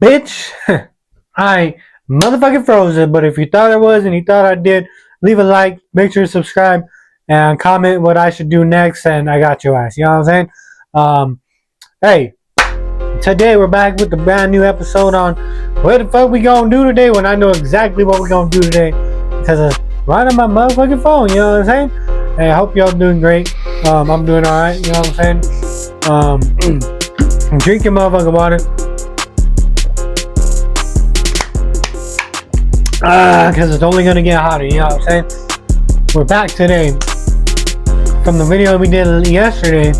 Bitch, I motherfucking froze it, but if you thought I was and you thought I did, leave a like, make sure to subscribe, and comment what I should do next, and I got your ass. You know what I'm saying? Hey, today we're back with a brand new episode on what the fuck we gonna do today when I know exactly what we're gonna do today because it's right on my motherfucking phone, you know what I'm saying? Hey, I hope y'all doing great. I'm doing alright, you know what I'm saying? I'm drinking motherfucking water. Because it's only gonna get hotter, you know what I'm saying? We're back today. From the video we did yesterday,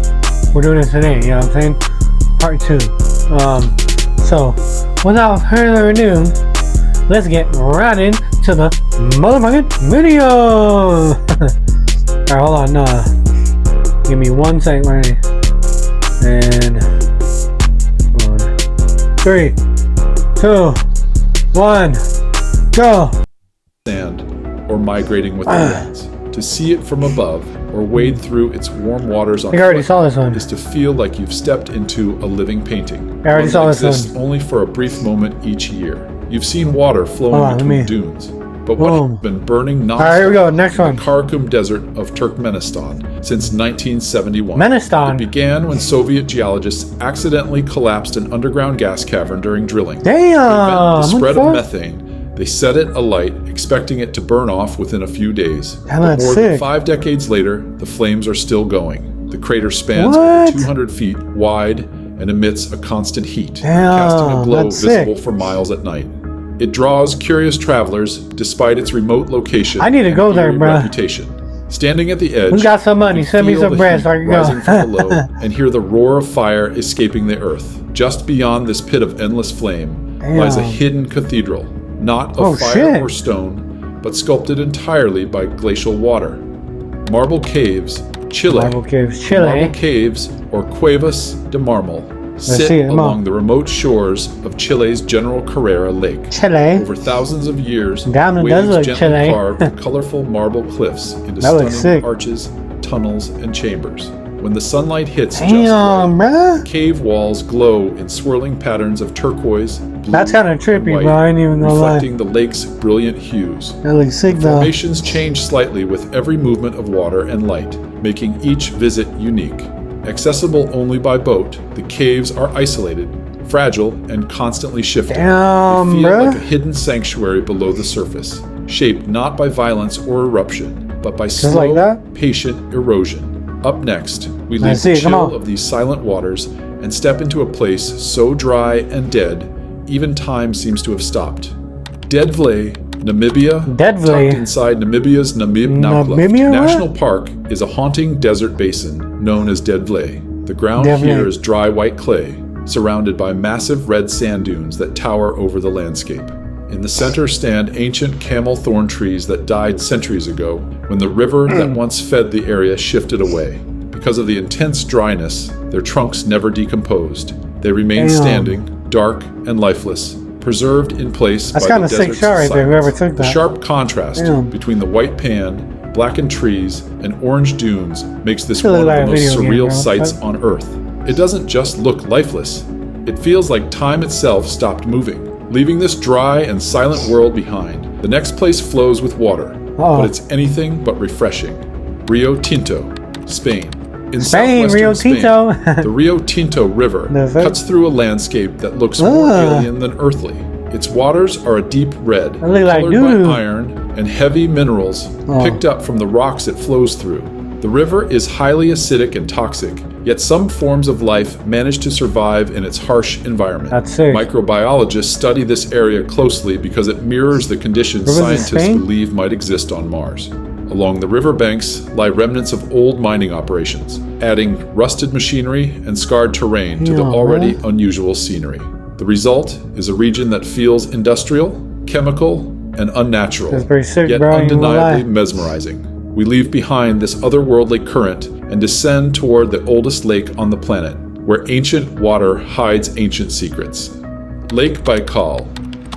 we're doing it today, you know what I'm saying? Part 2. So, without further ado, let's get right into the motherfucking video! Alright, hold on, give me 1 second, right? And 3, 2, 1, go! Sand, or migrating with the winds. To see it from above, or wade through its warm waters on I already saw this one. is to feel like you've stepped into a living painting. I already saw this one. Exists only for a brief moment each year. You've seen water flowing between dunes, but what has been burning nonstop Alright, here we go, next one. in the Karakum Desert of Turkmenistan since 1971. Menistan. It began when Soviet geologists accidentally collapsed an underground gas cavern during drilling. Damn! To prevent the spread of methane, they set it alight, expecting it to burn off within a few days. But more than 5 decades later, the flames are still going. The crater spans over 200 feet wide and emits a constant heat, casting a glow visible for miles at night. It draws curious travelers, despite its remote location. I need to go there, bro. Reputation. Standing at the edge, we got some money. Send me some bread so I can go. Rising from below, and hear the roar of fire escaping the earth. Just beyond this pit of endless flame lies a hidden cathedral. Not of fire or stone, but sculpted entirely by glacial water. Marble Caves, Chile. Marble Caves, Chile. Marble Caves, or Cuevas de Marmol, sit along the remote shores of Chile's General Carrera Lake. Chile. Over thousands of years, Down the waves desert, gently Chile. carved the colorful marble cliffs into stunning arches, tunnels, and chambers. When the sunlight hits just right, the cave walls glow in swirling patterns of turquoise, blue, that's kind of trippy, white, bro. I ain't even gonna reflecting the lake's brilliant hues. That looks sick, though. Formations change slightly with every movement of water and light, making each visit unique. Accessible only by boat, the caves are isolated, fragile, and constantly shifting. Damn, they feel like a hidden sanctuary below the surface, shaped not by violence or eruption, but by slow, patient erosion. Up next, we leave the chill of these silent waters and step into a place so dry and dead, even time seems to have stopped. Deadvley, Namibia, tucked inside Namibia's Namib National Park, is a haunting desert basin known as Deadvley. The ground here is dry white clay, surrounded by massive red sand dunes that tower over the landscape. In the center stand ancient camel thorn trees that died centuries ago when the river that once fed the area shifted away. Because of the intense dryness, their trunks never decomposed. They remain standing, dark and lifeless, preserved in place by the desert's silence. The sharp contrast between the white pan, blackened trees, and orange dunes makes this one of the most surreal sights on Earth. It doesn't just look lifeless. It feels like time itself stopped moving, leaving this dry and silent world behind. The next place flows with water, but it's anything but refreshing. Rio Tinto, Spain. In southwestern Spain, the Rio Tinto River cuts through a landscape that looks more alien than earthly. Its waters are a deep red, colored by iron and heavy minerals picked up from the rocks it flows through. The river is highly acidic and toxic, yet some forms of life manage to survive in its harsh environment. Microbiologists study this area closely because it mirrors the conditions scientists believe might exist on Mars. Along the riverbanks lie remnants of old mining operations, adding rusted machinery and scarred terrain to the already unusual scenery. The result is a region that feels industrial, chemical, and unnatural, yet undeniably mesmerizing. We leave behind this otherworldly current and descend toward the oldest lake on the planet, where ancient water hides ancient secrets. Lake Baikal,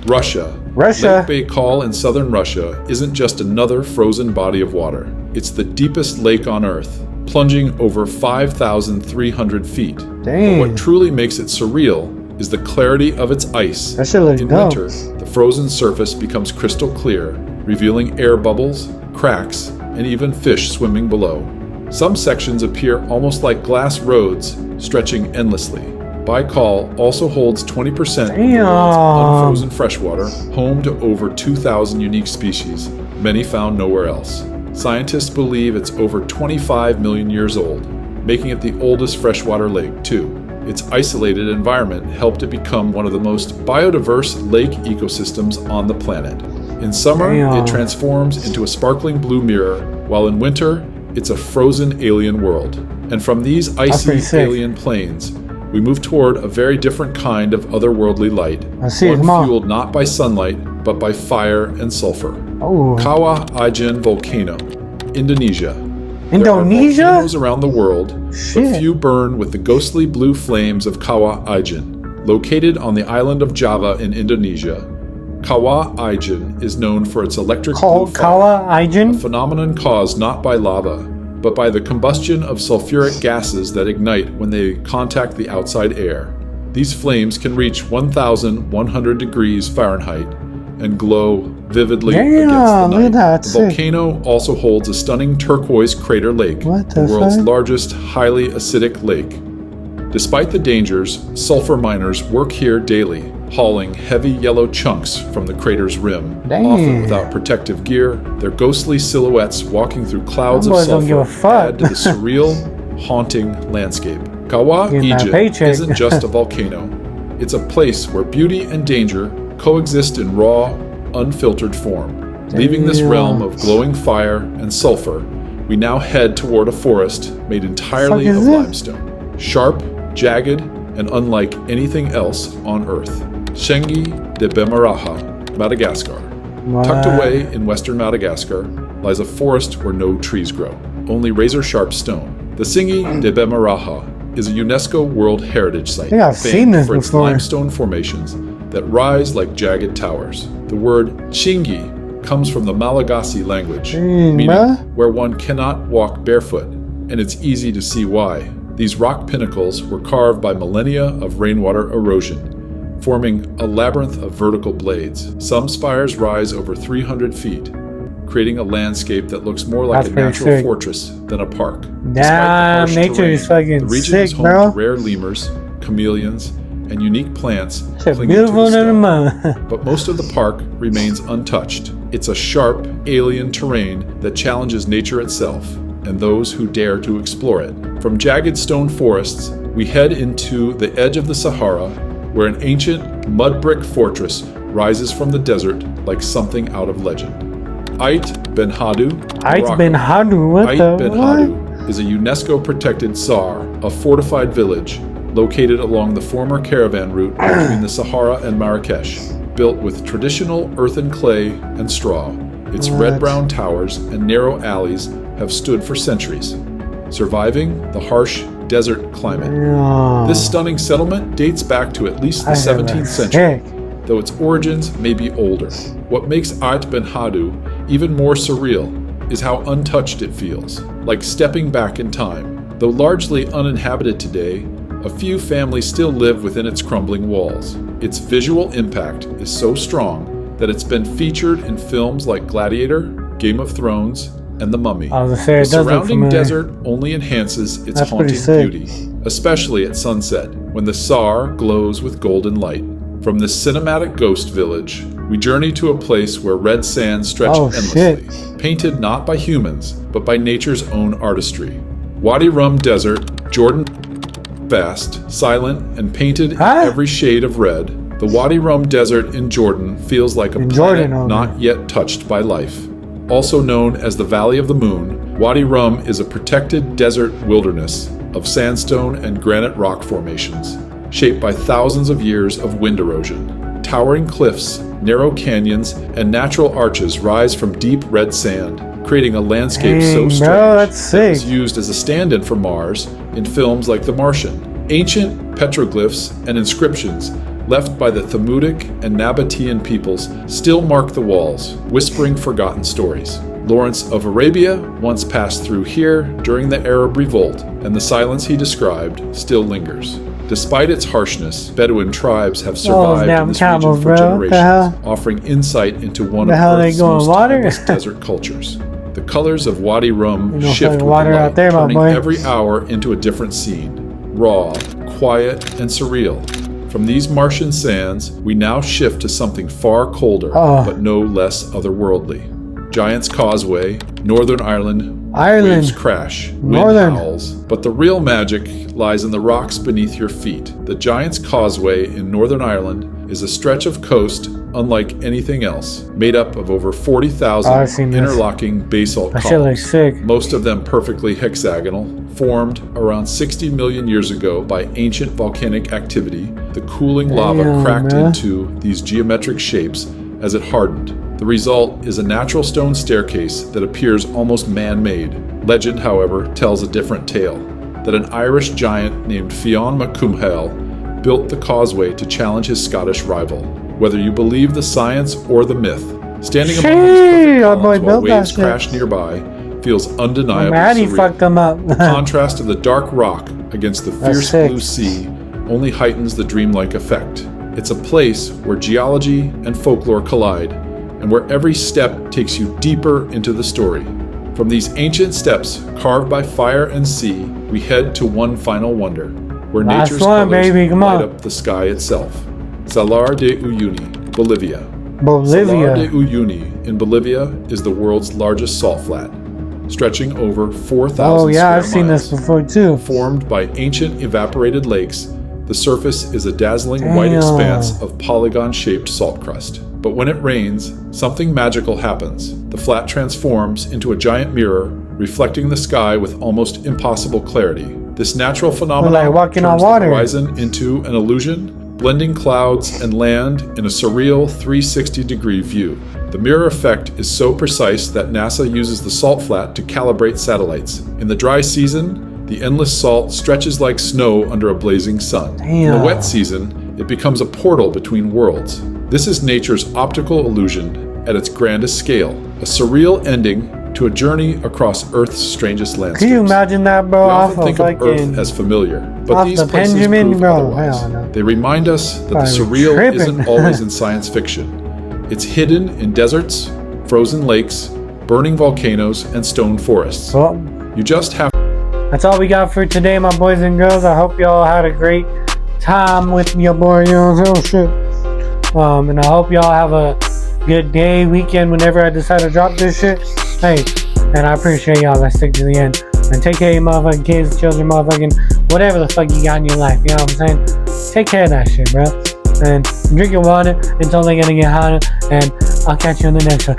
Russia. Lake Baikal in southern Russia isn't just another frozen body of water. It's the deepest lake on Earth, plunging over 5,300 feet. But what truly makes it surreal is the clarity of its ice. That shit looks In dope. winter, the frozen surface becomes crystal clear, revealing air bubbles, cracks, and even fish swimming below. Some sections appear almost like glass roads, stretching endlessly. Baikal also holds 20% of the world's unfrozen freshwater, home to over 2,000 unique species, many found nowhere else. Scientists believe it's over 25 million years old, making it the oldest freshwater lake, too. Its isolated environment helped it become one of the most biodiverse lake ecosystems on the planet. In summer, it transforms into a sparkling blue mirror, while in winter, it's a frozen alien world. And from these icy alien plains, we move toward a very different kind of otherworldly light, one fueled not by sunlight, but by fire and sulfur. Kawah Ijen Volcano, Indonesia. There are volcanoes around the world, but few burn with the ghostly blue flames of Kawah Ijen. Located on the island of Java in Indonesia, Kawah Ijen is known for its electric blue fire, a phenomenon caused not by lava, but by the combustion of sulfuric gases that ignite when they contact the outside air. These flames can reach 1,100 degrees Fahrenheit and glow vividly against the night. The volcano also holds a stunning turquoise crater lake, the world's largest highly acidic lake. Despite the dangers, sulfur miners work here daily, hauling heavy yellow chunks from the crater's rim. Often without protective gear, their ghostly silhouettes walking through clouds of sulfur add to the surreal, haunting landscape. Kawah Ijen isn't just a volcano. It's a place where beauty and danger coexist in raw, unfiltered form. Leaving this realm of glowing fire and sulfur, we now head toward a forest made entirely of limestone. Sharp, jagged, and unlike anything else on Earth. Shengi de Bemaraha, Madagascar. Tucked away in western Madagascar lies a forest where no trees grow, only razor-sharp stone. The Shengi de Bemaraha is a UNESCO World Heritage Site, famed for its limestone formations that rise like jagged towers. The word Chingi comes from the Malagasy language, meaning where one cannot walk barefoot, and it's easy to see why. These rock pinnacles were carved by millennia of rainwater erosion, forming a labyrinth of vertical blades. Some spires rise over 300 feet, creating a landscape that looks more like a natural fortress than a park. Damn, nature is fucking the region sick, is home bro. to rare lemurs, chameleons, and unique plants clinging to the stone. But most of the park remains untouched. It's a sharp, alien terrain that challenges nature itself and those who dare to explore it. From jagged stone forests, we head into the edge of the Sahara, where an ancient mud brick fortress rises from the desert like something out of legend. Ait Ben Hadu, is a UNESCO-protected Sar, a fortified village located along the former caravan route between the Sahara and Marrakesh, built with traditional earthen clay and straw. Its red-brown towers and narrow alleys have stood for centuries, surviving the harsh desert climate. This stunning settlement dates back to at least the 17th century, though its origins may be older. What makes Ait Ben Hadu even more surreal is how untouched it feels, like stepping back in time. Though largely uninhabited today, a few families still live within its crumbling walls. Its visual impact is so strong that it's been featured in films like Gladiator, Game of Thrones, and The Mummy. The surrounding desert only enhances its haunting beauty, especially at sunset, when the Sar glows with golden light. From this cinematic ghost village, we journey to a place where red sands stretch endlessly, painted not by humans, but by nature's own artistry. Wadi Rum Desert, Jordan, vast, silent, and painted in every shade of red, the Wadi Rum Desert in Jordan feels like a planet not yet touched by life. Also known as the Valley of the Moon, Wadi Rum is a protected desert wilderness of sandstone and granite rock formations, shaped by thousands of years of wind erosion. Towering cliffs, narrow canyons, and natural arches rise from deep red sand, creating a landscape so strange that was used as a stand-in for Mars in films like The Martian. Ancient petroglyphs and inscriptions left by the Thamudic and Nabatean peoples still mark the walls, whispering forgotten stories. Lawrence of Arabia once passed through here during the Arab Revolt, and the silence he described still lingers. Despite its harshness, Bedouin tribes have survived in this region for generations, offering insight into one of Earth's most timeless desert cultures. The colors of Wadi Rum shift with the light, turning every hour into a different scene. Raw, quiet, and surreal. From these Martian sands, we now shift to something far colder, but no less otherworldly. Giant's Causeway, Northern Ireland, waves crash, wind howls, but the real magic lies in the rocks beneath your feet. The Giant's Causeway in Northern Ireland is a stretch of coast unlike anything else, made up of over 40,000 interlocking basalt columns, most of them perfectly hexagonal, formed around 60 million years ago by ancient volcanic activity. The cooling lava cracked into these geometric shapes as it hardened. The result is a natural stone staircase that appears almost man-made. Legend, however, tells a different tale, that an Irish giant named Fionn MacCumhaill built the causeway to challenge his Scottish rival. Whether you believe the science or the myth, standing among these perfect columns while waves crash nearby feels undeniably surreal. The contrast of the dark rock against the fierce blue sea only heightens the dreamlike effect. It's a place where geology and folklore collide, and where every step takes you deeper into the story. From these ancient steps carved by fire and sea, we head to one final wonder, where nature's colors light up the sky itself. Salar de Uyuni, Bolivia. Salar de Uyuni in Bolivia is the world's largest salt flat, stretching over 4,000 square miles. I've seen this before too. Formed by ancient evaporated lakes, the surface is a dazzling white expanse of polygon-shaped salt crust. But when it rains, something magical happens. The flat transforms into a giant mirror, reflecting the sky with almost impossible clarity. This natural phenomenon turns the horizon into an illusion, blending clouds and land in a surreal 360-degree view. The mirror effect is so precise that NASA uses the salt flat to calibrate satellites. In the dry season, the endless salt stretches like snow under a blazing sun. In the wet season, it becomes a portal between worlds. This is nature's optical illusion at its grandest scale, a surreal ending to a journey across Earth's strangest landscapes. Can you imagine that, bro? We often think of Earth as familiar, but these places prove otherwise. They remind us that the surreal isn't always in science fiction. It's hidden in deserts, frozen lakes, burning volcanoes, and stone forests. You just have. That's all we got for today, my boys and girls. I hope y'all had a great time with your boy. And I hope y'all have a good day, weekend, whenever I decide to drop this shit. Hey, and I appreciate y'all that stick to the end. And take care of your motherfucking kids, children, motherfucking whatever the fuck you got in your life. You know what I'm saying? Take care of that shit, bro. And drink your water until they're gonna get hotter. And I'll catch you in the next one.